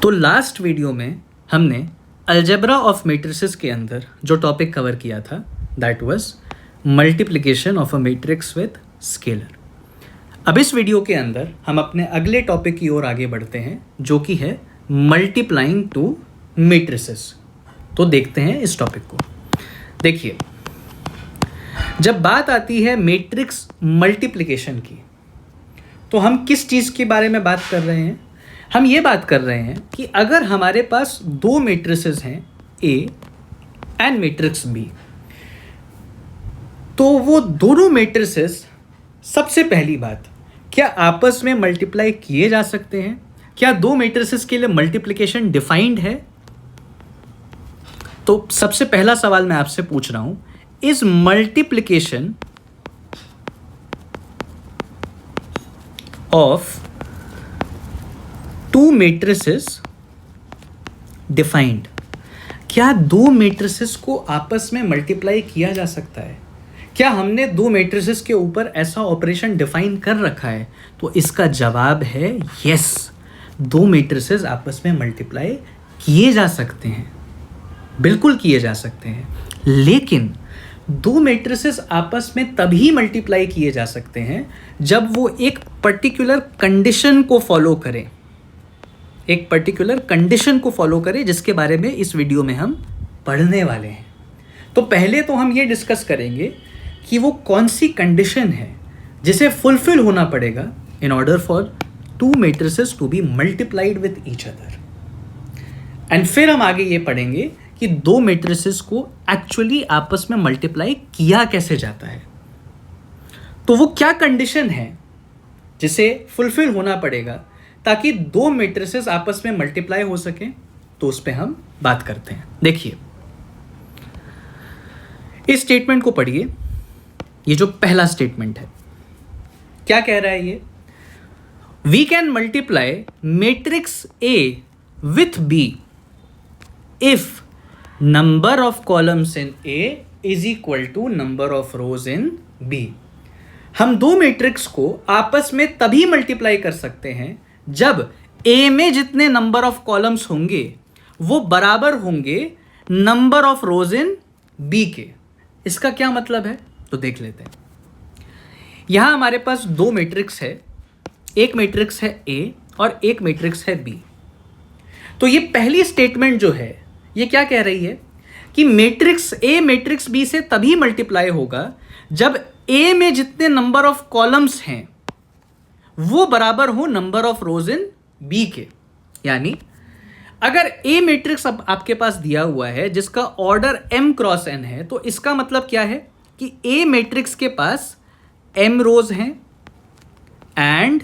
तो last video में हमने अलजेब्रा ऑफ मैट्रिसेस के अंदर जो टॉपिक कवर किया था that was multiplication of a matrix with scalar. अब इस वीडियो के अंदर हम अपने अगले टॉपिक की ओर आगे बढ़ते हैं जो कि है मल्टीप्लाइंग टू मैट्रिसेस। तो देखते हैं इस टॉपिक को। देखिए, जब बात आती है मैट्रिक्स मल्टीप्लिकेशन की तो हम किस चीज़ के बारे में बात कर रहे हैं? हम ये बात कर रहे हैं कि अगर हमारे पास दो मैट्रिसेस हैं ए एंड मैट्रिक्स बी, तो वो दोनों मैट्रिसेस सबसे पहली बात क्या आपस में मल्टीप्लाई किए जा सकते हैं? क्या दो मैट्रिसेस के लिए मल्टीप्लिकेशन डिफाइंड है? तो सबसे पहला सवाल मैं आपसे पूछ रहा हूं, is multiplication of to matrices defined? क्या दो मैट्रिसेस को आपस में मल्टीप्लाई किया जा सकता है? क्या हमने दो मैट्रिसेस के ऊपर ऐसा ऑपरेशन डिफाइन कर रखा है? तो इसका जवाब है यस, दो मैट्रिसेस आपस में मल्टीप्लाई किए जा सकते हैं, बिल्कुल किए जा सकते हैं। लेकिन दो मैट्रिसेस आपस में तभी मल्टीप्लाई किए जा सकते हैं जब वो एक पर्टिकुलर कंडीशन को फॉलो करें, एक पर्टिकुलर कंडीशन को फॉलो करें जिसके बारे में इस वीडियो में हम पढ़ने वाले हैं। तो पहले तो हम ये डिस्कस करेंगे कि वो कौन सी कंडीशन है जिसे फुलफिल होना पड़ेगा in order for two matrices to be multiplied with each other. And फिर हम आगे ये पढ़ेंगे कि दो मैट्रिसेस को एक्चुअली आपस में मल्टीप्लाई किया कैसे जाता है। तो वो क्या कंडीशन है जिसे फुलफिल होना पड़ेगा ताकि दो मैट्रिसेस आपस में मल्टीप्लाई हो सके, तो उस पर हम बात करते हैं। देखिए, इस स्टेटमेंट को पढ़िए। ये जो पहला स्टेटमेंट है, क्या कह रहा है ये? We can multiply matrix A with B if number of columns in A is equal to number of rows in B. हम दो मैट्रिक्स को आपस में तभी मल्टीप्लाई कर सकते हैं जब ए में जितने नंबर ऑफ कॉलम्स होंगे वो बराबर होंगे number of rows in B के। इसका क्या मतलब है तो देख लेते हैं। यहां हमारे पास दो मैट्रिक्स है, एक मैट्रिक्स है ए और एक मैट्रिक्स है बी। तो ये पहली स्टेटमेंट जो है ये क्या कह रही है कि मैट्रिक्स ए मैट्रिक्स बी से तभी मल्टीप्लाई होगा जब ए में जितने नंबर ऑफ कॉलम्स हैं वो बराबर हो number of rows in B के। यानी अगर ए मैट्रिक्स अब आपके पास दिया हुआ है जिसका ऑर्डर m क्रॉस n है, तो इसका मतलब क्या है कि ए मैट्रिक्स के पास m रोज हैं एंड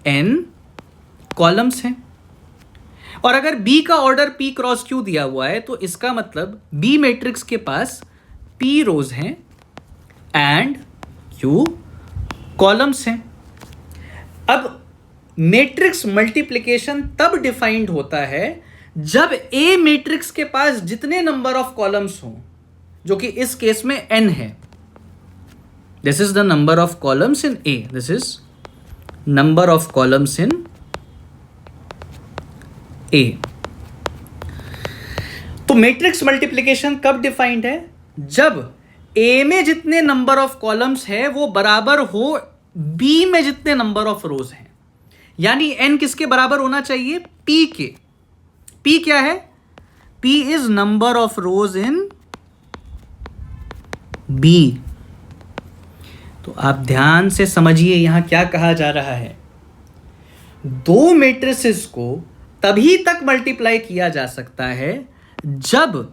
n कॉलम्स हैं। और अगर b का ऑर्डर p क्रॉस q दिया हुआ है तो इसका मतलब b मैट्रिक्स के पास p रोज हैं एंड q कॉलम्स हैं। अब मैट्रिक्स मल्टीप्लिकेशन तब डिफाइंड होता है जब ए मैट्रिक्स के पास जितने नंबर ऑफ कॉलम्स हों, जो कि इस केस में n है। This is the number of columns in A, this is number of columns in A. तो मैट्रिक्स मल्टीप्लिकेशन कब डिफाइंड है? जब ए में जितने नंबर ऑफ कॉलम्स है वो बराबर हो बी में जितने नंबर ऑफ रोज हैं। यानी n किसके बराबर होना चाहिए? p के। p क्या है? p is number of rows in b। तो आप ध्यान से समझिए यहां क्या कहा जा रहा है। दो मैट्रिसेस को तभी तक मल्टीप्लाई किया जा सकता है जब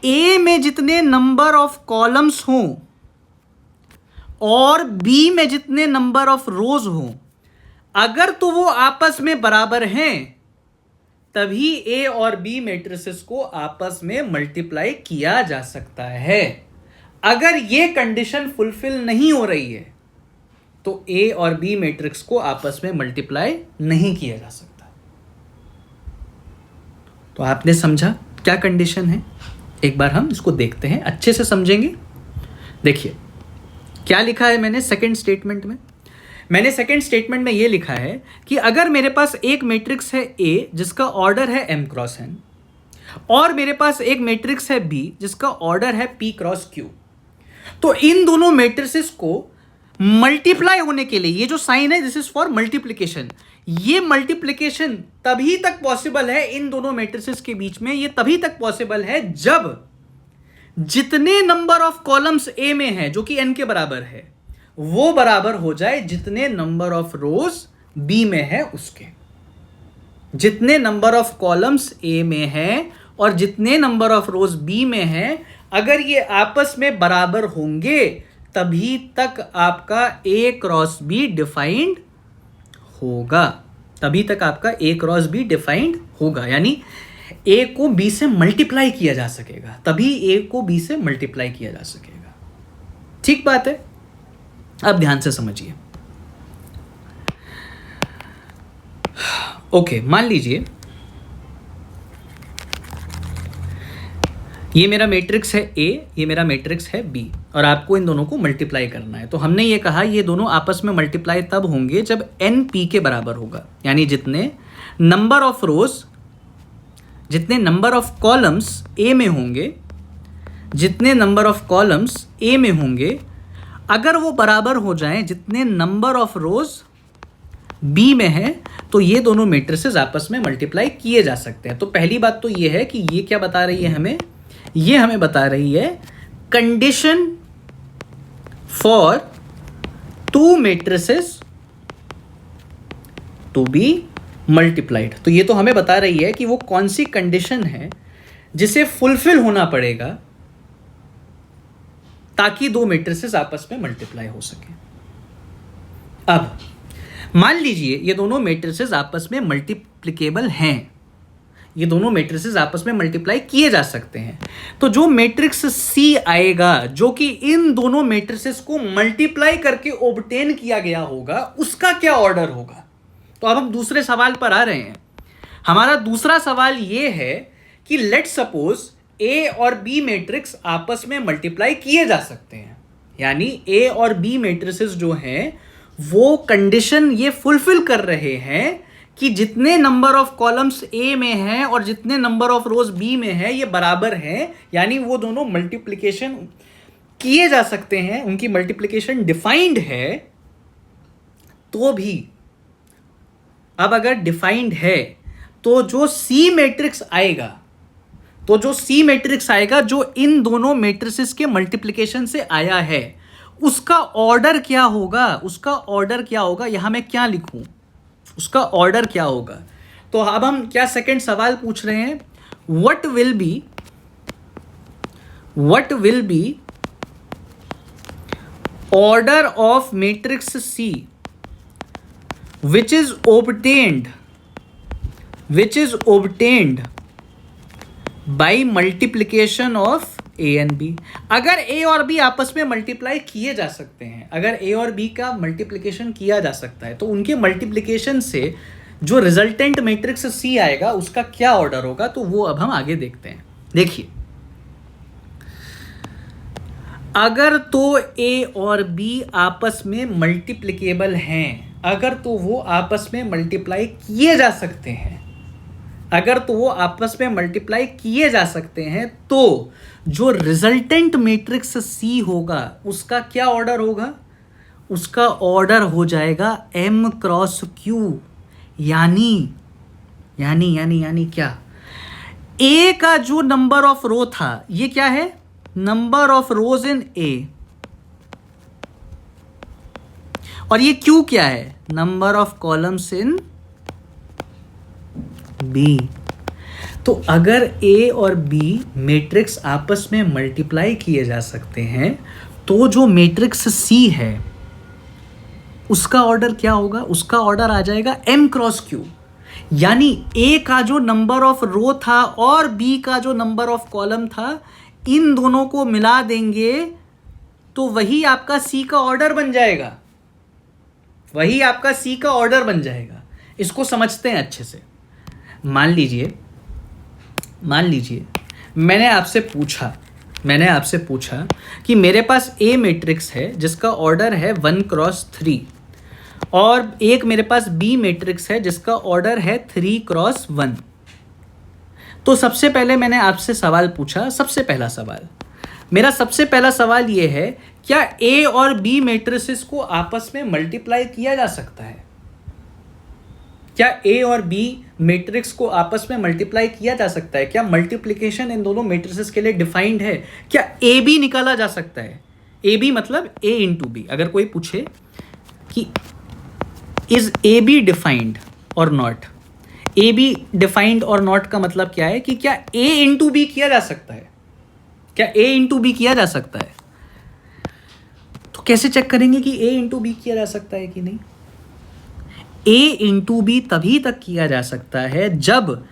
a में जितने नंबर ऑफ कॉलम्स हों और b में जितने नंबर ऑफ रोज हों, अगर तो वो आपस में बराबर हैं तभी a और b मैट्रिसेस को आपस में मल्टीप्लाई किया जा सकता है। अगर ये कंडीशन फुलफिल नहीं हो रही है तो a और b मैट्रिक्स को आपस में मल्टीप्लाई नहीं किया जा सकता। तो आपने समझा क्या कंडीशन है? एक बार हम इसको देखते हैं, अच्छे से समझेंगे। देखिए क्या लिखा है मैंने सेकंड स्टेटमेंट में। मैंने सेकंड स्टेटमेंट में ये लिखा है कि अगर मेरे पास एक मैट्रिक्स है ए जिसका ऑर्डर है m क्रॉस n और मेरे पास एक मैट्रिक्स है b जिसका ऑर्डर है p क्रॉस q, तो इन दोनों मैट्रिसेस को मल्टीप्लाई होने के लिए ये जो साइन है दिस इज फॉर मल्टीप्लिकेशन, ये मल्टीप्लिकेशन तभी तक पॉसिबल है इन दोनों मैट्रिसेस के बीच में, ये तभी तक पॉसिबल है जब जितने नंबर ऑफ कॉलम्स ए में है जो कि n के बराबर है वो बराबर हो जाए जितने नंबर ऑफ रोज बी में है उसके। जितने नंबर ऑफ कॉलम्स ए में है और जितने नंबर ऑफ रोज बी में है अगर ये आपस में बराबर होंगे तभी तक आपका ए क्रॉस बी डिफाइंड होगा, तभी तक आपका ए क्रॉस बी डिफाइंड होगा, यानी ए को बी से मल्टीप्लाई किया जा सकेगा, तभी ए को बी से मल्टीप्लाई किया जा सकेगा। ठीक बात है, अब ध्यान से समझिए। ओके, मान लीजिए ये मेरा मैट्रिक्स है ए, ये मेरा मैट्रिक्स है बी और आपको इन दोनों को मल्टीप्लाई करना है। तो हमने ये कहा ये दोनों आपस में मल्टीप्लाई तब होंगे जब n p के बराबर होगा, यानी जितने नंबर ऑफ रोज, जितने नंबर ऑफ कॉलम्स ए में होंगे, जितने नंबर ऑफ कॉलम्स ए में होंगे अगर वो बराबर हो जाएं जितने नंबर ऑफ रोज बी में है तो ये दोनों मैट्रिसेस आपस में मल्टीप्लाई किए जा सकते हैं। तो पहली बात तो ये है कि ये क्या बता रही है हमें, ये हमें बता रही है condition for two matrices to be multiplied. तो ये तो हमें बता रही है कि वो कौन सी कंडीशन है जिसे फुलफिल होना पड़ेगा ताकि दो मैट्रिसेस आपस में मल्टीप्लाई हो सके। अब मान लीजिए ये दोनों मैट्रिसेस आपस में मल्टीप्लिकेबल हैं, ये दोनों मैट्रिसेस आपस में मल्टीप्लाई किए जा सकते हैं। तो जो मैट्रिक्स सी आएगा जो कि इन दोनों मैट्रिसेस को मल्टीप्लाई करके ऑब्टेन किया गया होगा उसका क्या ऑर्डर होगा। तो अब हम दूसरे सवाल पर आ रहे हैं। हमारा दूसरा सवाल ये है कि लेट सपोज ए और बी मैट्रिक्स आपस में मल्टीप्लाई किए जा सकते हैं, यानी ए और बी मैट्रिसेस जो हैं वो कंडीशन ये फुलफिल कर रहे हैं कि जितने नंबर ऑफ कॉलम्स ए में हैं और जितने नंबर ऑफ रोज बी में है ये बराबर हैं, यानी वो दोनों मल्टीप्लिकेशन किए जा सकते हैं, उनकी मल्टीप्लिकेशन डिफाइंड है। तो भी अब अगर डिफाइंड है तो जो सी मैट्रिक्स आएगा, तो जो सी मैट्रिक्स आएगा जो इन दोनों मैट्रिसेस के मल्टीप्लिकेशन से आया है उसका ऑर्डर क्या होगा, उसका ऑर्डर क्या होगा, यहां मैं क्या लिखूं, उसका ऑर्डर क्या होगा। तो अब हम क्या सेकंड सवाल पूछ रहे हैं, what will be order of matrix C which is obtained by multiplication of a and b। अगर a और b आपस में मल्टीप्लाई किए जा सकते हैं, अगर a और b का मल्टीप्लिकेशन किया जा सकता है तो उनके मल्टीप्लिकेशन से जो रिजल्टेंट मैट्रिक्स c आएगा उसका क्या ऑर्डर होगा, तो वो अब हम आगे देखते हैं। देखिए, अगर तो a और b आपस में मल्टीप्लिकेबल हैं, अगर तो वो आपस में मल्टीप्लाई किए जा सकते हैं, अगर तो वो आपस में मल्टीप्लाई किए जा सकते हैं तो जो रिजल्टेंट मैट्रिक्स सी होगा उसका क्या ऑर्डर होगा, उसका ऑर्डर हो जाएगा m क्रॉस q। यानी क्या, a का जो नंबर ऑफ रो था ये क्या है, number of rows in a, और ये Q क्या है, number of columns in B। तो अगर A और B मैट्रिक्स आपस में मल्टीप्लाई किए जा सकते हैं तो जो मैट्रिक्स C है उसका ऑर्डर क्या होगा, उसका ऑर्डर आ जाएगा M क्रॉस Q। यानी A का जो नंबर ऑफ रो था और B का जो नंबर ऑफ कॉलम था इन दोनों को मिला देंगे तो वही आपका C का ऑर्डर बन जाएगा, वही आपका सी का ऑर्डर बन जाएगा। इसको समझते हैं अच्छे से। मान लीजिए मैंने आपसे पूछा कि मेरे पास ए मैट्रिक्स है जिसका ऑर्डर है 1 क्रॉस 3 और एक मेरे पास बी मैट्रिक्स है जिसका ऑर्डर है 3x1। तो सबसे पहले मैंने आपसे सवाल पूछा, सबसे पहला सवाल मेरा सबसे पहला सवाल ये है, क्या ए और बी मैट्रिसेस को आपस में मल्टीप्लाई किया जा सकता है? क्या ए और बी मैट्रिक्स को आपस में मल्टीप्लाई किया जा सकता है? क्या मल्टीप्लिकेशन इन दोनों मैट्रिसेस के लिए डिफाइंड है? क्या ए बी निकाला जा सकता है? ए बी मतलब ए इंटू बी। अगर कोई पूछे कि is A be defined or not, A be defined or not का मतलब क्या है कि क्या ए इंटू बी किया जा सकता है? क्या ए इंटू बी किया जा सकता है? तो कैसे चेक करेंगे कि ए इंटू बी किया जा सकता है कि नहीं? ए इंटू बी तभी तक किया जा सकता है जब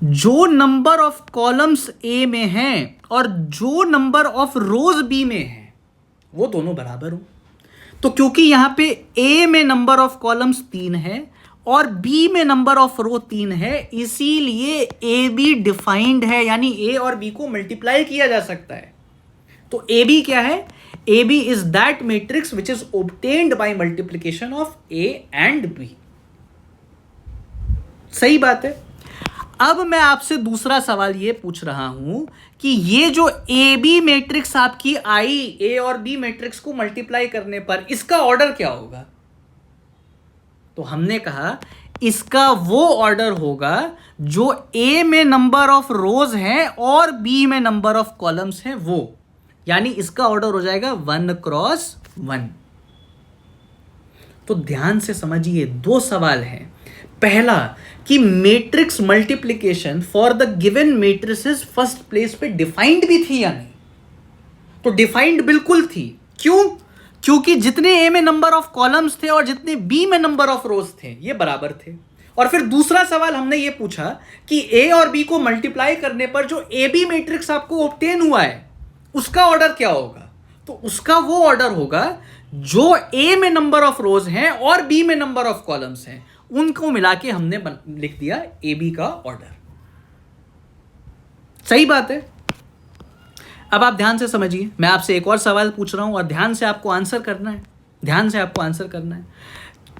जो नंबर ऑफ कॉलम्स ए में हैं और जो नंबर ऑफ रोज बी में है वो दोनों बराबर हो। तो क्योंकि यहां पे ए में नंबर ऑफ कॉलम्स 3 है और बी में नंबर ऑफ रो 3 है, इसीलिए ए बी डिफाइंड है, यानी ए और बी को मल्टीप्लाई किया जा सकता है। तो ए बी क्या है? A B is that matrix which is obtained by multiplication of A and B. सही बात है। अब मैं आपसे दूसरा सवाल ये पूछ रहा हूं कि ये जो ए बी मैट्रिक्स आपकी आई, ए और बी मैट्रिक्स को मल्टीप्लाई करने पर इसका ऑर्डर क्या होगा? तो हमने कहा इसका वो ऑर्डर होगा जो ए में नंबर ऑफ रोज हैं और बी में नंबर ऑफ कॉलम्स हैं वो, यानी इसका ऑर्डर हो जाएगा 1x1। तो ध्यान से समझिए, दो सवाल हैं। पहला कि matrix multiplication for the given matrices first place पे डिफाइंड भी थी या नहीं? तो डिफाइंड बिल्कुल थी। क्यों? क्योंकि जितने ए में नंबर ऑफ कॉलम्स थे और जितने बी में नंबर ऑफ रोज थे ये बराबर थे। और फिर दूसरा सवाल हमने ये पूछा कि ए और बी को मल्टीप्लाई करने पर जो ए बी मैट्रिक्स आपको ऑब्टेन हुआ है उसका ऑर्डर क्या होगा? तो उसका वो ऑर्डर होगा जो ए में नंबर ऑफ रोज हैं और बी में नंबर ऑफ कॉलम्स हैं, उनको मिला के हमने लिख दिया ए बी का ऑर्डर। सही बात है। अब आप ध्यान से समझिए, मैं आपसे एक और सवाल पूछ रहा हूं और ध्यान से आपको आंसर करना है। ध्यान से आपको आंसर करना है।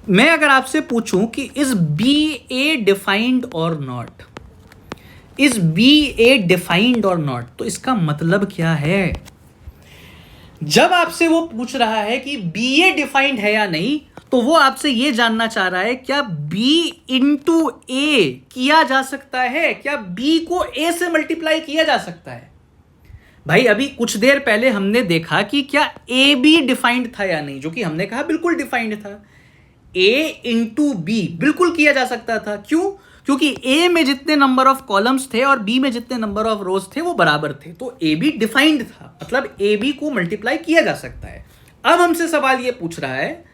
मैं अगर आपसे पूछूं कि is B A defined or not, is B A defined or not, तो इसका मतलब क्या है? जब आपसे वो पूछ रहा है कि बी ए डिफाइंड है या नहीं, तो वो आपसे ये जानना चाह रहा है क्या बी इंटू ए किया जा सकता है? क्या बी को ए से मल्टीप्लाई किया जा सकता है? भाई अभी कुछ देर पहले हमने देखा कि क्या ए बी डिफाइंड था या नहीं, जो कि हमने कहा बिल्कुल डिफाइंड था। ए इंटू बी बिल्कुल किया जा सकता था। क्यों? क्योंकि ए में जितने नंबर ऑफ कॉलम्स थे और बी में जितने नंबर ऑफ रोज थे वो बराबर थे, तो ए बी डिफाइंड था, मतलब ए बी को मल्टीप्लाई किया जा सकता है। अब हमसे सवाल ये पूछ रहा है,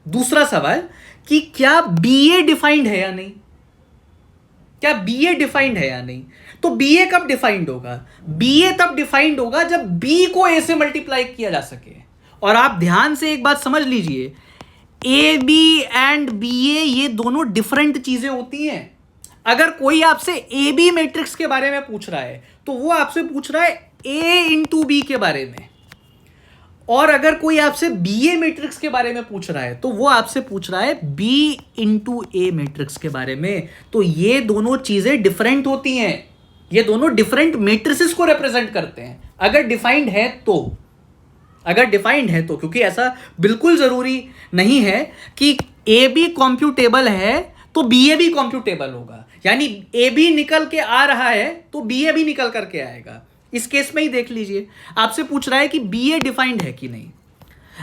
दूसरा सवाल, कि क्या बी ए डिफाइंड है या नहीं? क्या बी ए डिफाइंड है या नहीं? तो बी ए कब डिफाइंड होगा? बी ए तब डिफाइंड होगा जब बी को ए से मल्टीप्लाई किया जा सके। और आप ध्यान से एक बात समझ लीजिए, ए बी एंड बी ए ये दोनों डिफरेंट चीजें होती हैं। अगर कोई आपसे ए बी मैट्रिक्स के बारे में पूछ रहा है तो वो आपसे पूछ रहा है ए इंटू बी के बारे में, और अगर कोई आपसे बी ए मैट्रिक्स के बारे में पूछ रहा है तो वो आपसे पूछ रहा है बी इंटू ए मैट्रिक्स के बारे में। तो ये दोनों चीजें डिफरेंट होती हैं, ये दोनों डिफरेंट मैट्रिसेस को रिप्रेजेंट करते हैं अगर डिफाइंड है तो। अगर डिफाइंड है तो, क्योंकि ऐसा बिल्कुल जरूरी नहीं है कि ए बी कॉम्प्यूटेबल है तो बी ए भी कॉम्प्यूटेबल होगा, यानी ए बी निकल के आ रहा है तो बी ए भी निकल करके आएगा। इस केस में ही देख लीजिए, आपसे पूछ रहा है कि बी ए डिफाइंड है कि नहीं,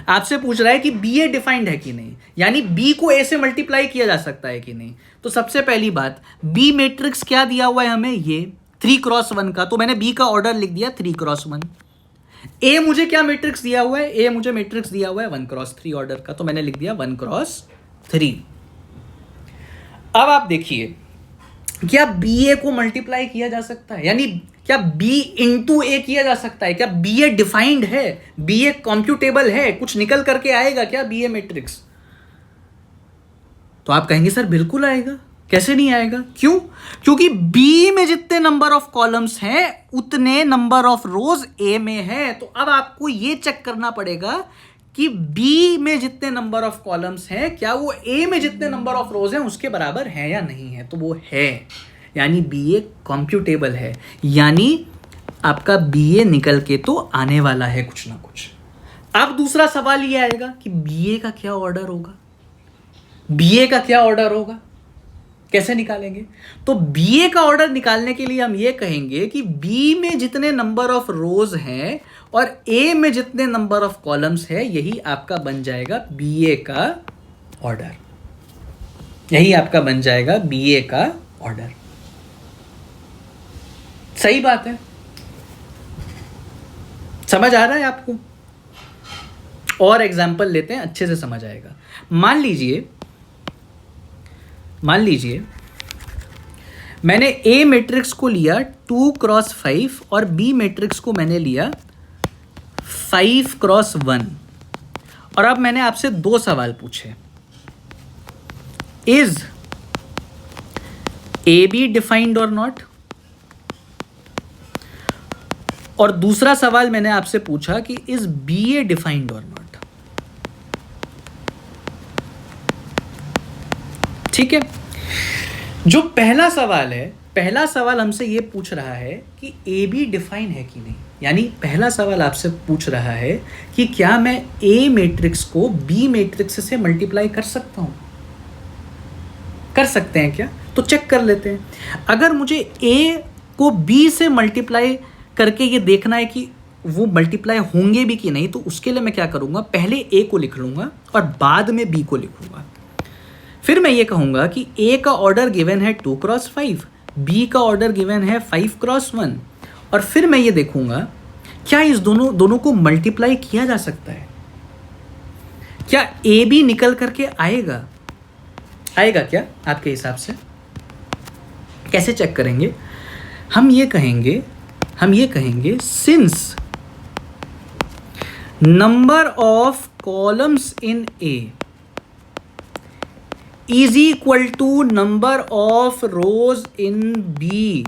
आपसे पूछ रहा है कि बी ए डिफाइंड है कि नहीं, यानी बी को ए से मल्टीप्लाई किया जा सकता है कि नहीं। तो सबसे पहली बात, बी मैट्रिक्स क्या दिया हुआ है हमें, ये 3x1 का, तो मैंने बी का ऑर्डर लिख दिया 3x1। ए मुझे क्या मैट्रिक्स दिया हुआ है? ए मुझे मैट्रिक्स दिया हुआ है 1x3 ऑर्डर का, तो मैंने लिख दिया 1x3। अब आप देखिए, क्या बी ए को मल्टीप्लाई किया जा सकता है, यानी क्या बी इंटू ए किया जा सकता है? क्या बी ए डिफाइंड है? बी ए कॉम्प्यूटेबल है? कुछ निकल करके आएगा क्या बी ए मैट्रिक्स? तो आप कहेंगे सर बिल्कुल आएगा, कैसे नहीं आएगा? क्यों? क्योंकि बी में जितने नंबर ऑफ कॉलम्स हैं उतने नंबर ऑफ रोज ए में है। तो अब आपको यह चेक करना पड़ेगा कि बी में जितने नंबर ऑफ कॉलम्स हैं क्या वो ए में जितने नंबर ऑफ रोज हैं उसके बराबर है या नहीं है, तो वो है, यानी बी ए कॉम्प्यूटेबल है, यानी आपका बी ए निकल के तो आने वाला है कुछ ना कुछ। अब दूसरा सवाल ये आएगा कि बी ए का क्या ऑर्डर होगा, बी ए का क्या ऑर्डर होगा, कैसे निकालेंगे? तो बी ए का ऑर्डर निकालने के लिए हम ये कहेंगे कि बी में जितने नंबर ऑफ रोज हैं और ए में जितने नंबर ऑफ कॉलम्स है, यही आपका बन जाएगा बी ए का ऑर्डर, यही आपका बन जाएगा बी ए का ऑर्डर। सही बात है, समझ आ रहा है आपको? और एग्जाम्पल लेते हैं, अच्छे से समझ आएगा। मान लीजिए मैंने ए मैट्रिक्स को लिया 2x5 और बी मैट्रिक्स को मैंने लिया 5x1, और अब मैंने आपसे दो सवाल पूछे, is A be defined or not, और दूसरा सवाल मैंने आपसे पूछा कि is B A defined or not. ठीक है, जो पहला सवाल हमसे ये पूछ रहा है कि ए बी डिफाइन है कि नहीं, यानी पहला सवाल आपसे पूछ रहा है कि क्या मैं ए मैट्रिक्स को बी मैट्रिक्स से मल्टीप्लाई कर सकता हूं, कर सकते हैं क्या? तो चेक कर लेते हैं। अगर मुझे ए को बी से मल्टीप्लाई करके ये देखना है कि वो मल्टीप्लाई होंगे भी कि नहीं, तो उसके लिए मैं क्या करूंगा, पहले ए को लिख लूंगा और बाद में बी को लिखूंगा। फिर मैं ये कहूंगा कि ए का ऑर्डर गिवन है 2x5, बी का ऑर्डर गिवन है 5x1, और फिर मैं ये देखूंगा क्या इस दोनों को मल्टीप्लाई किया जा सकता है, क्या ए बी निकल करके आएगा क्या आपके हिसाब से? कैसे चेक करेंगे? हम ये कहेंगे since number of columns in A is equal to number of rows in B,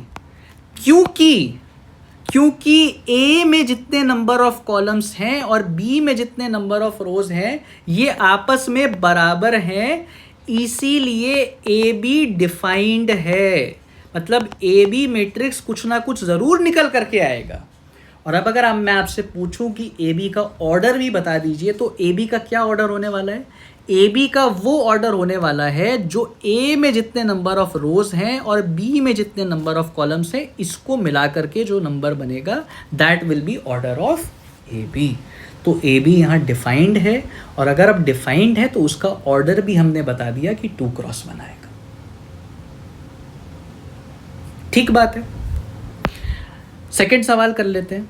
क्योंकि ए में जितने नंबर ऑफ कॉलम्स हैं और बी में जितने नंबर ऑफ रोज हैं ये आपस में बराबर हैं, इसीलिए ए बी डिफाइंड है। मतलब ए बी मैट्रिक्स कुछ ना कुछ जरूर निकल करके आएगा। और अब अगर मैं आपसे पूछूं कि ए बी का ऑर्डर भी बता दीजिए, तो ए बी का क्या ऑर्डर होने वाला है? ए बी का वो ऑर्डर होने वाला है जो ए में जितने नंबर ऑफ रोज हैं और बी में जितने नंबर ऑफ कॉलम्स हैं, इसको मिला करके जो नंबर बनेगा that will be order of A B. तो ए बी यहाँ डिफाइंड है, और अगर अब डिफाइंड है तो उसका ऑर्डर भी हमने बता दिया कि 2x1 आएगा। ठीक बात है। सेकंड सवाल कर लेते हैं।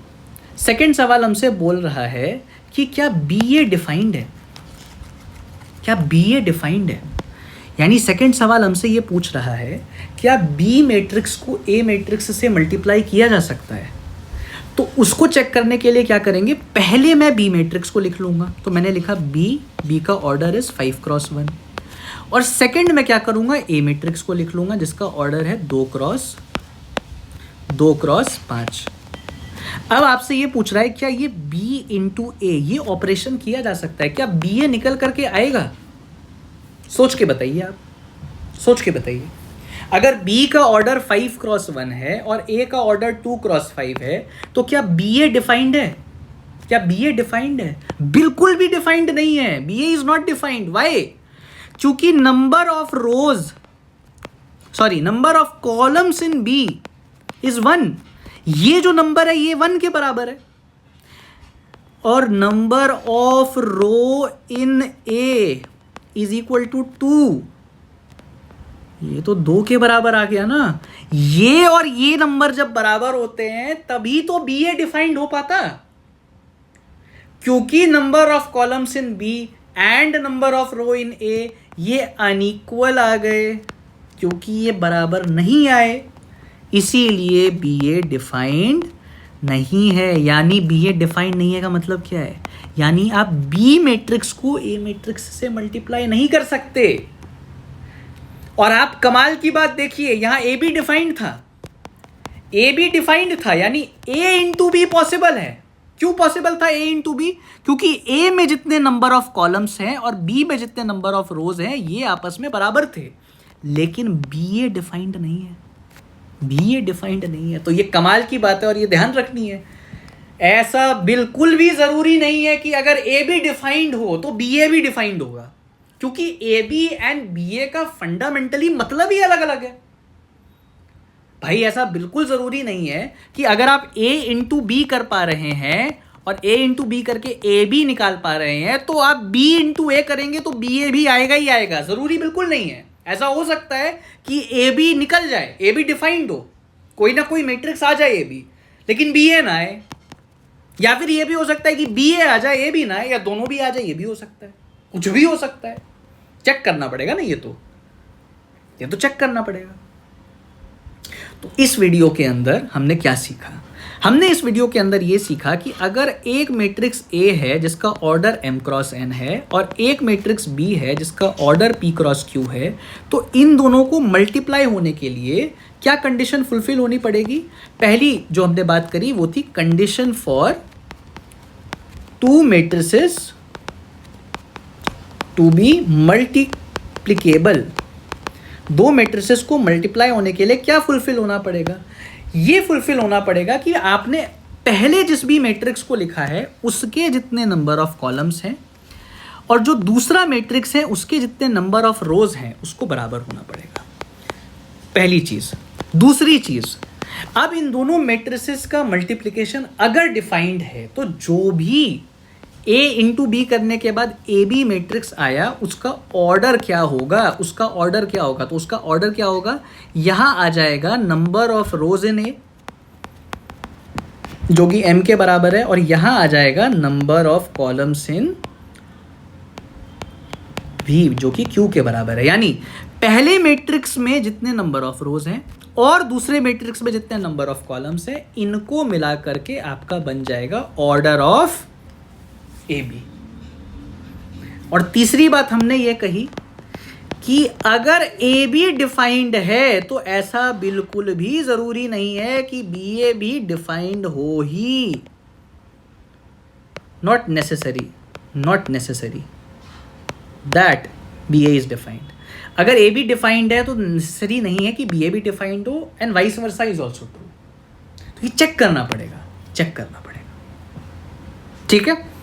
सेकंड सवाल हमसे बोल रहा है कि क्या बी ए डिफाइंड है, क्या बी ए डिफाइंड है, यानी सेकंड सवाल हमसे ये पूछ रहा है क्या बी मैट्रिक्स को ए मैट्रिक्स से मल्टीप्लाई किया जा सकता है। तो उसको चेक करने के लिए क्या करेंगे, पहले मैं बी मैट्रिक्स को लिख लूंगा, तो मैंने लिखा बी का ऑर्डर इज 5x1, और सेकंड में क्या करूंगा, ए मैट्रिक्स को लिख लूंगा जिसका ऑर्डर है 2x5। अब आपसे ये पूछ रहा है क्या ये b इंटू ए ये ऑपरेशन किया जा सकता है, क्या बी ए निकल करके आएगा? सोच के बताइए, आप सोच के बताइए। अगर b का ऑर्डर 5x1 है और a का ऑर्डर 2x5 है, तो क्या बी ए डिफाइंड है? क्या बी ए डिफाइंड है? बिल्कुल भी डिफाइंड नहीं है। B A is not defined. Why? क्योंकि number of columns in B is 1। ये जो नंबर है ये 1 के बराबर है, और number of row in A is equal to 2। ये तो 2 के बराबर आ गया ना। ये और ये नंबर जब बराबर होते हैं तभी तो बी ए डिफाइंड हो पाता, क्योंकि number of columns in B and number of row in A ये अनइक्वल आ गए, क्योंकि ये बराबर नहीं आए, इसीलिए बी ए डिफाइंड नहीं है। यानी बी ए डिफाइंड नहीं है का मतलब क्या है, यानी आप बी मैट्रिक्स को ए मैट्रिक्स से मल्टीप्लाई नहीं कर सकते। और आप कमाल की बात देखिए, यहां ए बी डिफाइंड था, यानी ए इंटू बी पॉसिबल है, क्यों पॉसिबल था ए इंटू बी? क्योंकि ए में जितने नंबर ऑफ कॉलम्स हैं और बी में जितने नंबर ऑफ रोज हैं ये आपस में बराबर थे, लेकिन बी ए डिफाइंड नहीं है, बी ए डिफाइंड नहीं है। तो ये कमाल की बात है और ये ध्यान रखनी है, ऐसा बिल्कुल भी जरूरी नहीं है कि अगर ए बी डिफाइंड हो तो बी ए भी डिफाइंड होगा, क्योंकि ए बी एंड बी ए का फंडामेंटली मतलब ही अलग अलग है भाई। ऐसा बिल्कुल जरूरी नहीं है कि अगर आप ए इंटू बी कर पा रहे हैं और ए इंटू बी करके ए बी निकाल पा रहे हैं तो आप बी इंटू ए करेंगे तो बी ए भी आएगा ही आएगा, जरूरी बिल्कुल नहीं है। ऐसा हो सकता है कि ए बी निकल जाए, ए बी डिफाइंड हो, कोई ना कोई मैट्रिक्स आ जाए ए बी, लेकिन बी ए ना आए, या फिर ये भी हो सकता है कि बी ए आ जाए ए बी ना आए, या दोनों भी आ जाए, ये भी हो सकता है, कुछ भी हो सकता है। चेक करना पड़ेगा ना, ये तो चेक करना पड़ेगा। तो इस वीडियो के अंदर हमने क्या सीखा? हमने इस वीडियो के अंदर ये सीखा कि अगर एक मैट्रिक्स ए है जिसका ऑर्डर m क्रॉस n है और एक मैट्रिक्स बी है जिसका ऑर्डर p क्रॉस q है, तो इन दोनों को मल्टीप्लाई होने के लिए क्या कंडीशन फुलफिल होनी पड़ेगी? पहली जो हमने बात करी वो थी condition for two matrices to be multipliable. दो मैट्रिसेस को मल्टीप्लाई होने के लिए क्या फुलफिल होना पड़ेगा? ये फुलफिल होना पड़ेगा कि आपने पहले जिस भी मैट्रिक्स को लिखा है उसके जितने नंबर ऑफ कॉलम्स हैं और जो दूसरा मैट्रिक्स है उसके जितने नंबर ऑफ रोज हैं उसको बराबर होना पड़ेगा, पहली चीज। दूसरी चीज, अब इन दोनों मैट्रिसेस का मल्टीप्लिकेशन अगर डिफाइंड है तो जो भी ए इंटू बी करने के बाद ए बी मैट्रिक्स आया उसका ऑर्डर क्या होगा? उसका ऑर्डर क्या होगा? तो उसका ऑर्डर क्या होगा? यहां आ जाएगा नंबर ऑफ रोज इन ए जो कि m के बराबर है, और यहां आ जाएगा number of columns in v जो कि q के बराबर है। यानी पहले मैट्रिक्स में जितने नंबर ऑफ रोज हैं और दूसरे मैट्रिक्स में जितने नंबर ऑफ कॉलम्स हैं, इनको मिला करके आपका बन जाएगा ऑर्डर ऑफ ए बी। और तीसरी बात हमने ये कही कि अगर ए बी डिफाइंड है तो ऐसा बिल्कुल भी जरूरी नहीं है कि बी ए भी डिफाइंड हो ही। Not necessary that B A is defined. अगर ए बी डिफाइंड है तो नेसेसरी नहीं है कि बी ए भी डिफाइंड हो, and vice versa is also true. तो ये चेक करना पड़ेगा। ठीक है।